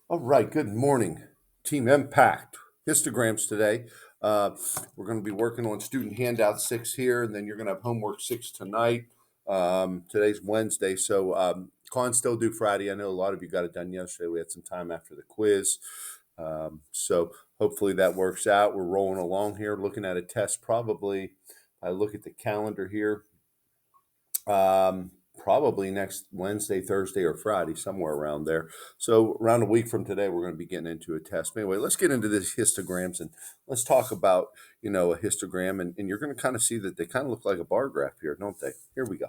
All right, good morning, Team Impact. Histograms today. Uh, we're going to be working on student handout 6 here, and then you're going to have homework 6 tonight. Today's Wednesday, so can still do Friday. I know a lot of you got it done yesterday. We had some time after the quiz. So hopefully that works out. We're rolling along here, looking at a test probably. I look at the calendar here. Probably next Wednesday, Thursday, or Friday, somewhere around there. So around a week from today, we're going to be getting into a test. But anyway, let's get into these histograms and let's talk about, a histogram. And you're going to kind of see that they kind of look like a bar graph here, don't they? Here we go.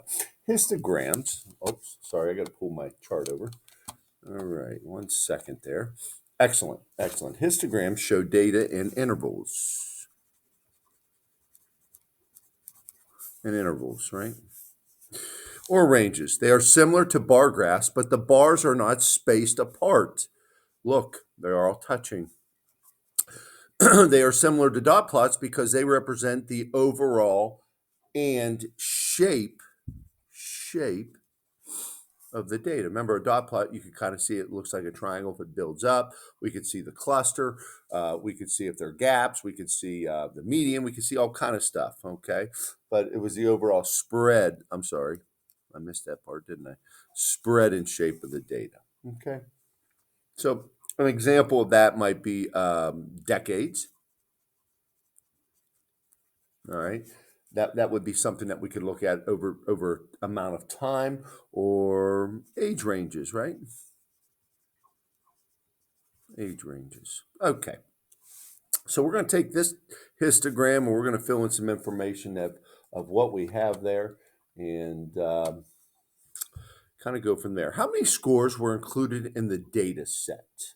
Histograms. Oops, sorry, I got to pull my chart over. All right, 1 second there. Excellent, excellent. Histograms show data in intervals. In intervals, right? Or ranges. They are similar to bar graphs, but the bars are not spaced apart. Look, they're all touching. They are similar to dot plots because they represent the overall and shape of the data. Remember, a dot plot, you can kind of see it looks like a triangle if it builds up. We could see the cluster. We could see if there are gaps. We could see the median. We could see all kind of stuff, okay? But it was the overall spread. I'm sorry. I missed that part, didn't I? Spread and shape of the data, okay? So an example of that might be decades, all right? That would be something that we could look at over amount of time or age ranges, right? Age ranges. Okay. So we're going to take this histogram and we're going to fill in some information of what we have there and kind of go from there. How many scores were included in the data set?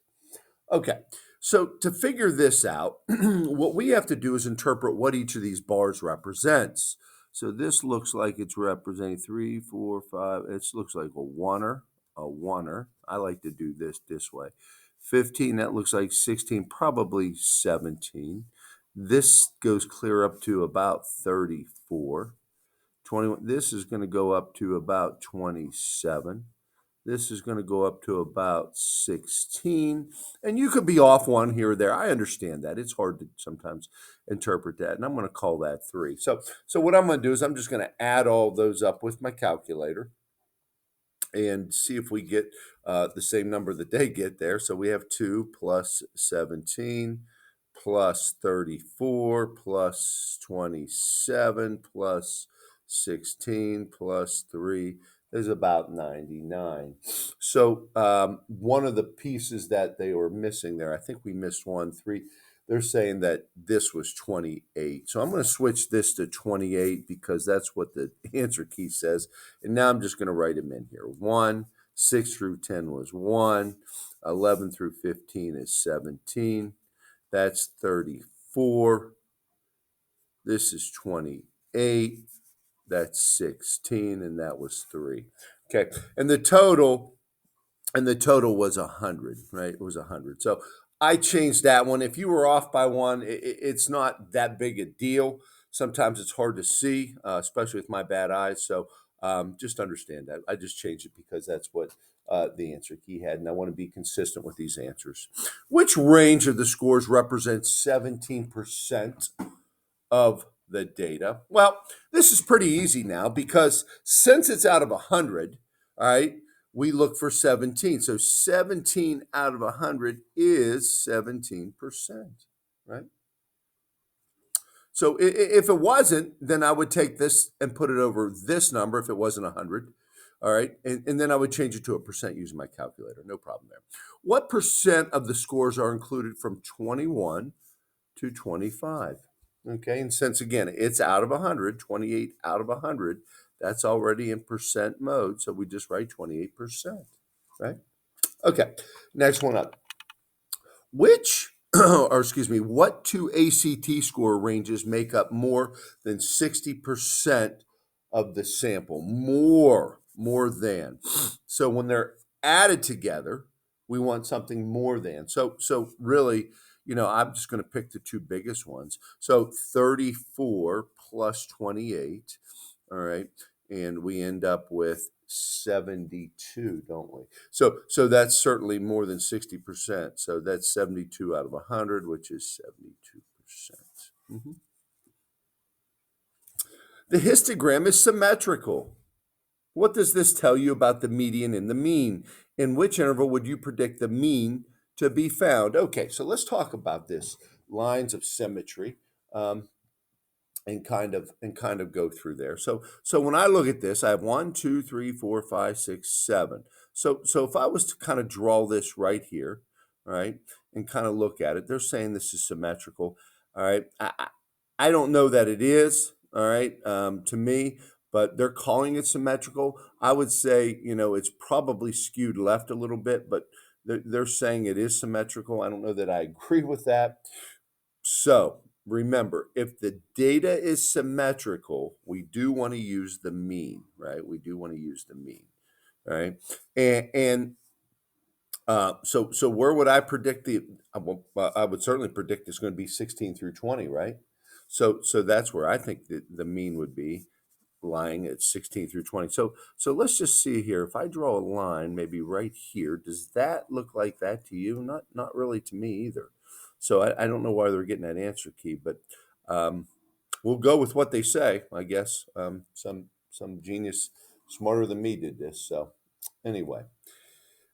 Okay. So to figure this out, what we have to do is interpret what each of these bars represents. So this looks like it's representing 3, 4, 5. It looks like a oneer, a oneer. I like to do this way. 15, that looks like 16, probably 17. This goes clear up to about 34. 21, this is going to go up to about 27. This is going to go up to about 16. And you could be off one here or there. I understand that. It's hard to sometimes interpret that. And I'm going to call that 3. So what I'm going to do is I'm just going to add all those up with my calculator and see if we get the same number that they get there. So we have 2 plus 17 plus 34 plus 27 plus 16 plus 3 is about 99. So one of the pieces that they were missing there, I think we missed 1, 3. They're saying that this was 28. So I'm going to switch this to 28 because that's what the answer key says. And now I'm just going to write them in here. 1, 6 through 10 was 1. 11 through 15 is 17. That's 34. This is 28. That's 16, and that was 3. Okay, and the total was 100, right? It was 100. So I changed that one. If you were off by one, it's not that big a deal. Sometimes it's hard to see, especially with my bad eyes. So just understand that. I just changed it because that's what the answer key had, and I want to be consistent with these answers. Which range of the scores represents 17% of the data? Well, this is pretty easy now because since it's out of 100, all right, we look for 17. So 17 out of 100 is 17%, right? So if it wasn't, then I would take this and put it over this number if it wasn't 100. All right. And then I would change it to a percent using my calculator. No problem there. What percent of the scores are included from 21 to 25? Okay. And since, again, it's out of 100, 28 out of 100, that's already in percent mode. So we just write 28%, right? Okay. Next one up. What two ACT score ranges make up more than 60% of the sample? More than. So when they're added together, we want something more than. So really, I'm just going to pick the two biggest ones. So 34 plus 28, all right, and we end up with 72, don't we? So that's certainly more than 60%. So that's 72 out of 100, which is 72%. The histogram is symmetrical. What does this tell you about the median and the mean? In which interval would you predict the mean to be found? Okay, so let's talk about this lines of symmetry. And kind of go through there. So when I look at this, I have 1, 2, 3, 4, 5, 6, 7. So if I was to kind of draw this right here, right, and kind of look at it, they're saying this is symmetrical. All right, I don't know that it is. All right, to me, but they're calling it symmetrical. I would say it's probably skewed left a little bit, but they're saying it is symmetrical. I don't know that I agree with that. So remember, if the data is symmetrical, we do want to use the mean, right? We do want to use the mean, right? So where would I predict I would certainly predict it's going to be 16 through 20, right? So that's where I think the mean would be, lying at 16 through 20. So let's just see here. If I draw a line, maybe right here, does that look like that to you? Not really to me either. So I don't know why they're getting that answer key, but we'll go with what they say, I guess. Some genius smarter than me did this. So anyway,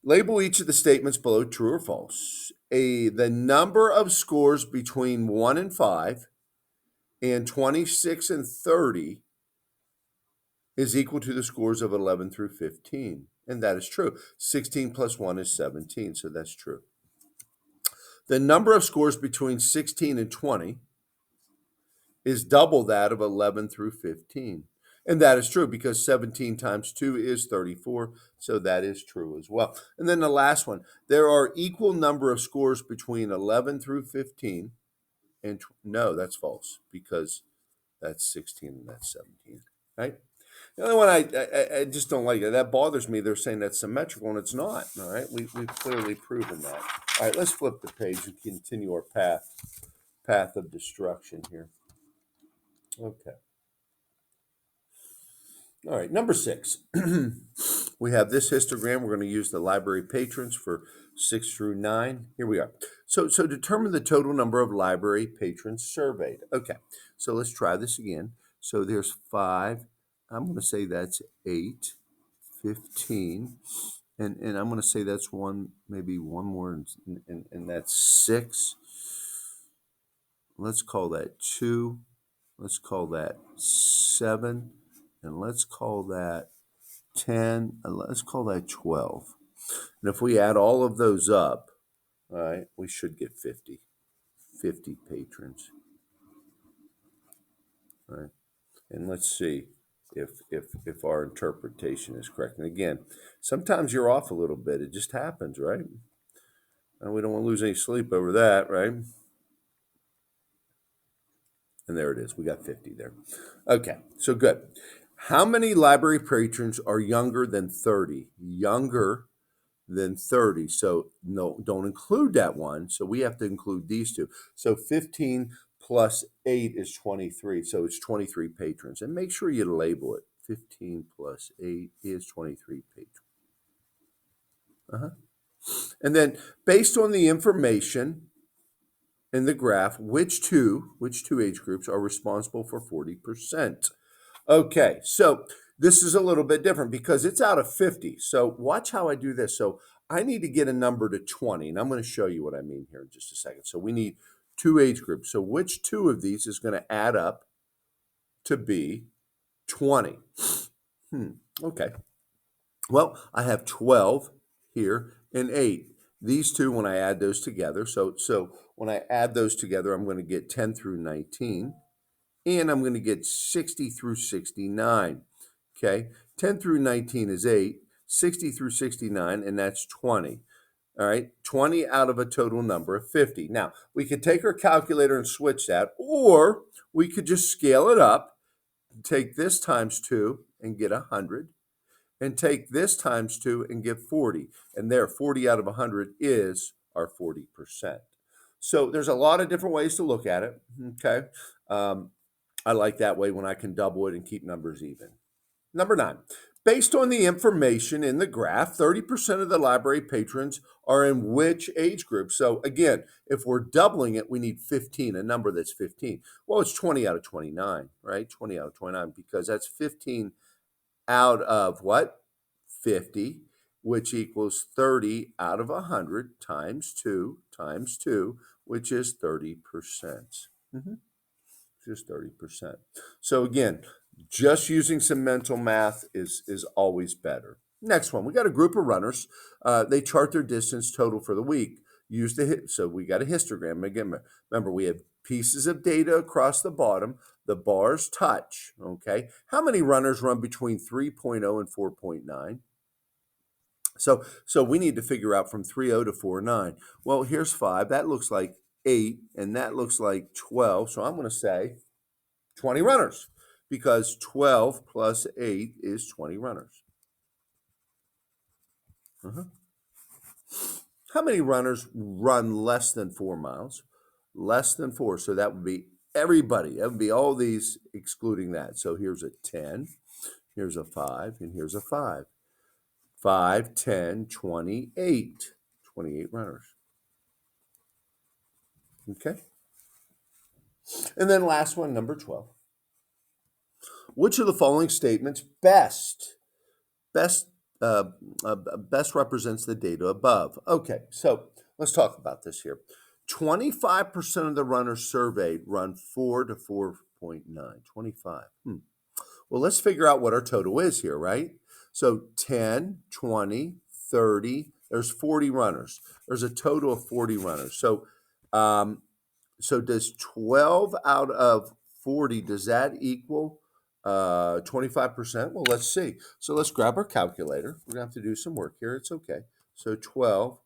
label each of the statements below true or false. The number of scores between 1 and 5 and 26 and 30 is equal to the scores of 11 through 15. And that is true. 16 plus 1 is 17, so that's true. The number of scores between 16 and 20 is double that of 11 through 15. And that is true because 17 times 2 is 34, so that is true as well. And then the last one, there are equal number of scores between 11 through 15. And no, that's false because that's 16 and that's 17, right? The other one I just don't like it. That bothers me. They're saying that's symmetrical, and it's not. All right, we've clearly proven that. All right, let's flip the page and continue our path of destruction here. Okay. All right, number 6. We have this histogram. We're going to use the library patrons for 6 through 9. Here we are. So determine the total number of library patrons surveyed. Okay, so let's try this again. So there's 5. I'm going to say that's 8, 15, and I'm going to say that's maybe one more, and that's 6. Let's call that 2. Let's call that 7, and let's call that 10, and let's call that 12. And if we add all of those up, all right, we should get 50 patrons. All right, and let's see if our interpretation is correct. And again, sometimes you're off a little bit. It just happens, right? And we don't want to lose any sleep over that, right? And there it is. We got 50 there. Okay, so good. How many library patrons are younger than 30? Younger than 30. So no, don't include that one. So we have to include these two. So 15 plus 8 is 23. So it's 23 patrons. And make sure you label it. 15 plus 8 is 23 patrons. And then based on the information in the graph, which two age groups are responsible for 40%? Okay, so this is a little bit different because it's out of 50. So watch how I do this. So I need to get a number to 20, and I'm going to show you what I mean here in just a second. So we need 2 age groups. So which 2 of these is going to add up to be 20? Okay. Well, I have 12 here and 8. These two, when I add those together, so when I add those together, I'm going to get 10 through 19. And I'm going to get 60 through 69. Okay, 10 through 19 is 8, 60 through 69, and that's 20. All right, 20 out of a total number of 50. Now, we could take our calculator and switch that, or we could just scale it up, take this times 2 and get 100, and take this times 2 and get 40. And there, 40 out of 100 is our 40%. So there's a lot of different ways to look at it, okay? I like that way when I can double it and keep numbers even. Number 9, Based on the information in the graph, 30% of the library patrons are in which age group? So again, if we're doubling it, we need 15, a number that's 15. Well, it's 20 out of 29, right? 20 out of 29, because that's 15 out of what? 50, which equals 30 out of 100 times 2 times 2, which is 30%. Just 30%. So again, just using some mental math is always better. Next one, we got a group of runners. They chart their distance total for the week. So we got a histogram. Again, remember, we have pieces of data across the bottom. The bars touch, okay? How many runners run between 3.0 and 4.9? So we need to figure out from 3.0 to 4.9. Well, here's 5. That looks like 8, and that looks like 12. So I'm going to say 20 runners, because 12 plus 8 is 20 runners. How many runners run less than 4 miles? Less than 4. So that would be everybody. That would be all these excluding that. So here's a 10, here's a 5, and here's a 5. 5, 10, 28. 28 runners. Okay. And then last one, number 12. Which of the following statements best represents the data above? Okay, so let's talk about this here. 25% of the runners surveyed run 4 to 4.9. 25. Well, let's figure out what our total is here, right? So 10, 20, 30, there's 40 runners. There's a total of 40 runners. So does 12 out of 40, does that equal 25%? Well, let's see. So let's grab our calculator. We're going to have to do some work here. It's okay. So 12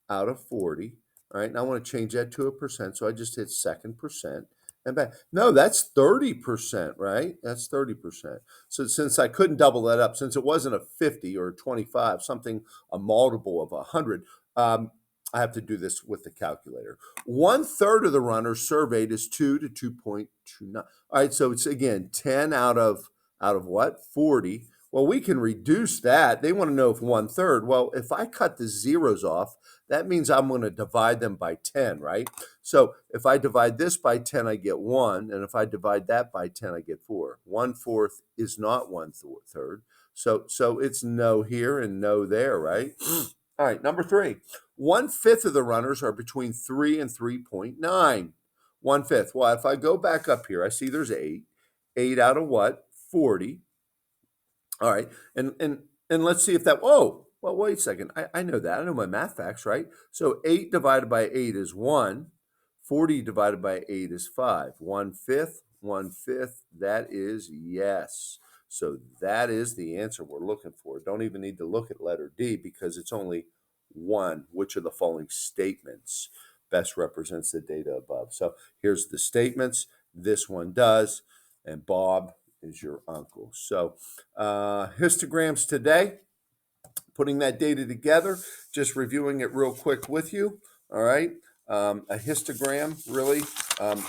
out of 40. All right, now I want to change that to a percent. So I just hit second percent. And back. No, that's 30%, right? That's 30%. So since I couldn't double that up, since it wasn't a 50 or a 25, something, a multiple of 100, I have to do this with the calculator. 1/3 of the runners surveyed is 2 to 2.29. All right, so it's again 10 out of what? 40. Well, we can reduce that. They want to know if 1/3. Well, if I cut the zeros off, that means I'm going to divide them by 10, right? So if I divide this by 10, I get 1. And if I divide that by 10, I get 4. 1/4 is not 1/3. So it's no here and no there, right? All right, number 3. 1/5 of the runners are between 3 and 3.9. 1/5. Well, if I go back up here, I see there's 8. 8 out of what? 40. All right, and let's see if that, well, wait a second. I know that. I know my math facts, right? So 8 divided by 8 is 1. 40 divided by 8 is 5. 1/5, 1/5, that is yes. So that is the answer we're looking for. Don't even need to look at letter D, because it's only one. Which of the following statements best represents the data above? So here's the statements. This one does, and Bob is your uncle. So histograms today, putting that data together, just reviewing it real quick with you. All right. A histogram really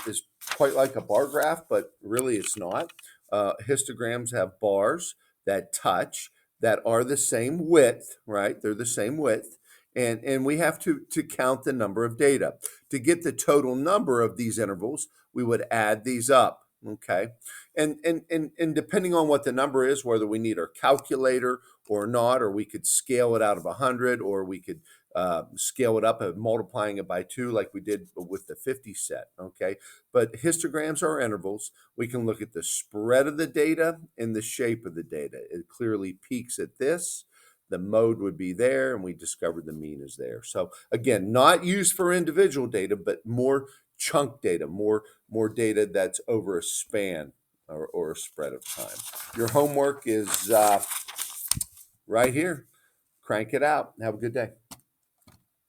is quite like a bar graph, but really it's not. Histograms have bars that touch, that are the same width, right? They're the same width. And we have to count the number of data. To get the total number of these intervals, we would add these up. Okay. And depending on what the number is, whether we need our calculator or not, or we could scale it out of 100, or we could scale it up and multiplying it by 2 like we did with the 50 set, okay? But histograms are intervals. We can look at the spread of the data and the shape of the data. It clearly peaks at this. The mode would be there, and we discovered the mean is there. So again, not used for individual data, but more chunk data, more data that's over a span or a spread of time. Your homework is right here. Crank it out. Have a good day.